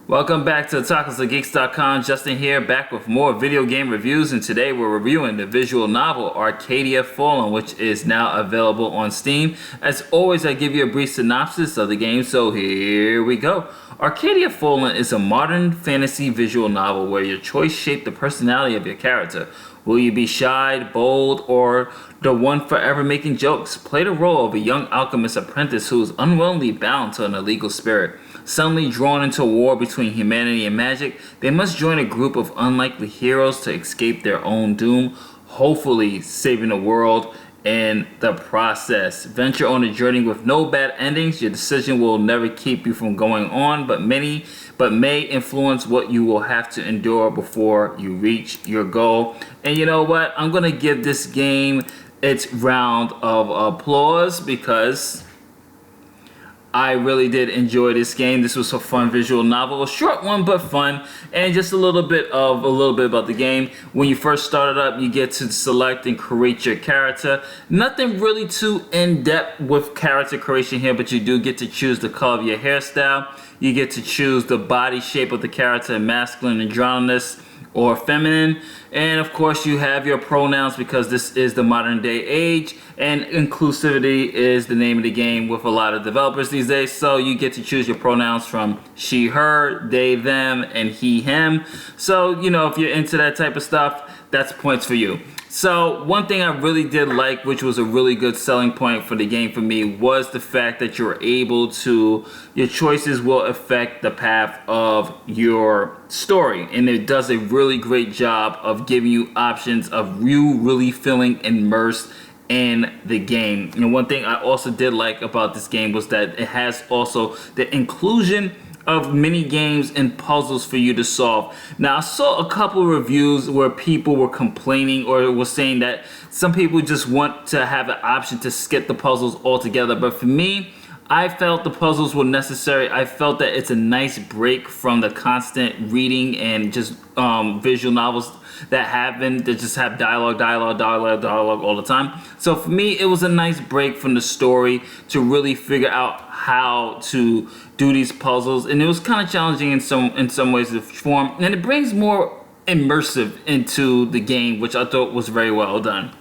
Welcome back to TalkersOfGeeks.com. Justin here, back with more video game reviews, and today we're reviewing the visual novel Arcadia Fallen, which is now available on Steam. As always, I give you a brief synopsis of the game, so here we go. Arcadia Fallen is a modern fantasy visual novel where your choice shaped the personality of your character. Will you be shy, bold, or the one forever making jokes? Play the role of a young alchemist apprentice who is unwillingly bound to an illegal spirit. Suddenly drawn into a war between humanity and magic, they must join a group of unlikely heroes to escape their own doom, hopefully saving the world in the process. Venture on a journey with no bad endings. Your decision will never keep you from going on, but may influence what you will have to endure before you reach your goal. And you know what? I'm gonna give this game its round of applause because I really did enjoy this game. This was a fun visual novel, a short one but fun, and just a little bit about the game. When you first start it up, you get to select and create your character. Nothing really too in-depth with character creation here, but you do get to choose the color of your hairstyle. You get to choose the body shape of the character, masculine, androgynous, or feminine, and of course you have your pronouns because this is the modern day age, and inclusivity is the name of the game with a lot of developers these days. So you get to choose your pronouns from she, her, they, them, and he, him. So you know, if you're into that type of stuff, that's points for you. So one thing I really did like, which was a really good selling point for the game for me, was the fact that you're able to, your choices will affect the path of your story, and it does a really great job of giving you options of you really feeling immersed in the game. And one thing I also did like about this game was that it has also the inclusion of mini games and puzzles for you to solve. Now, I saw a couple reviews where people were complaining or were saying that some people just want to have an option to skip the puzzles altogether, but for me, I felt the puzzles were necessary. I felt that it's a nice break from the constant reading and just visual novels that just have dialogue all the time. So for me, it was a nice break from the story to really figure out how to do these puzzles, and it was kind of challenging in some ways to form, and it brings more immersive into the game, which I thought was very well done.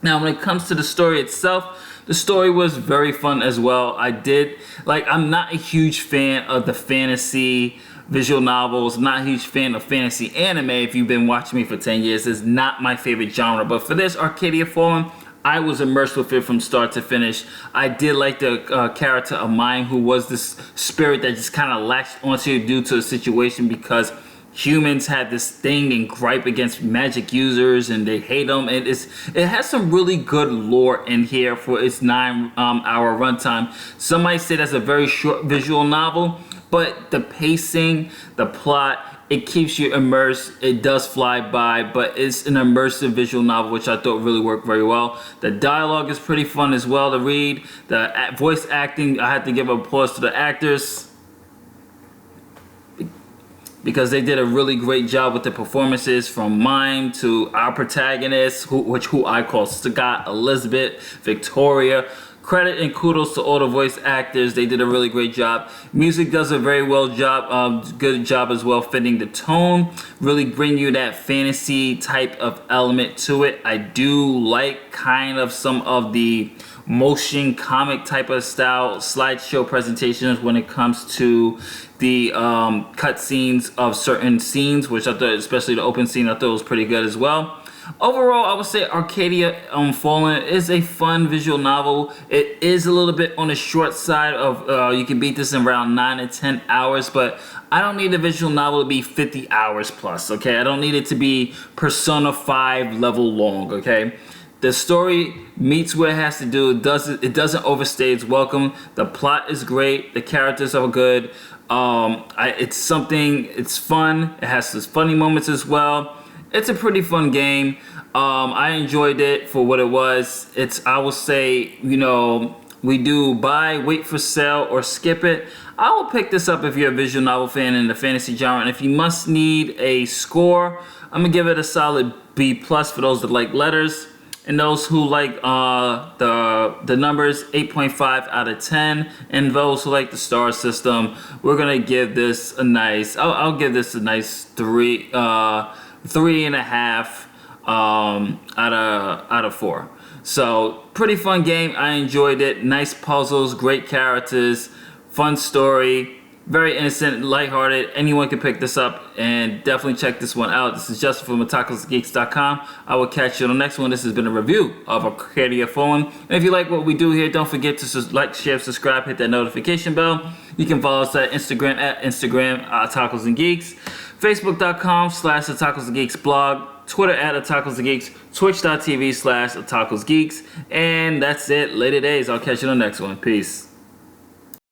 Now, when it comes to the story itself, the story was very fun as well. I'm not a huge fan of the fantasy visual novels, not a huge fan of fantasy anime. If you've been watching me for 10 years, it's not my favorite genre. But for this Arcadia Fallen, I was immersed with it from start to finish. I did like the character of mine, who was this spirit that just kind of latched onto you due to a situation because humans had this thing and gripe against magic users and they hate them. It has some really good lore in here for its 9-hour runtime. Some might say that's a very short visual novel, but the pacing, the plot, it keeps you immersed. It does fly by, but it's an immersive visual novel, which I thought really worked very well. The dialogue is pretty fun as well to read. The voice acting, I had to give applause to the actors because they did a really great job with the performances, from mine to our protagonist, who I call Scott, Elizabeth, Victoria. Credit and kudos to all the voice actors. They did a really great job. Music does a very good job as well, fitting the tone, really bring you that fantasy type of element to it. I do like kind of some of the motion comic type of style slideshow presentations when it comes to the cutscenes of certain scenes, which I thought, especially the open scene, I thought was pretty good as well. Overall, I would say Arcadia Fallen is a fun visual novel. It is a little bit on the short side of, you can beat this in around 9 to 10 hours, but I don't need a visual novel to be 50 hours plus, okay? I don't need it to be Persona 5 level long, okay? The story meets what it has to do. It doesn't overstay its welcome. The plot is great. The characters are good. It's fun. It has some funny moments as well. It's a pretty fun game. I enjoyed it for what it was. I will say, you know, we do buy, wait for sale, or skip it. I will pick this up if you're a visual novel fan in the fantasy genre, and if you must need a score, I'm gonna give it a solid B+ for those that like letters. And those who like the numbers, 8.5 out of 10. And those who like the star system, we're gonna give this a nice. I'll give this a nice 3.5 out of 4. So pretty fun game. I enjoyed it. Nice puzzles, great characters, fun story. Very innocent, lighthearted. Anyone can pick this up and definitely check this one out. This is Justin from tacosgeeks.com. I will catch you on the next one. This has been a review of Arcadia Fallen. And if you like what we do here, don't forget to like, share, subscribe, hit that notification bell. You can follow us at Instagram Tacos and Geeks, Facebook.com/Tacos blog, Twitter @Tacos, Twitch.tv/Tacos Geeks. And that's it. Later days. I'll catch you on the next one. Peace.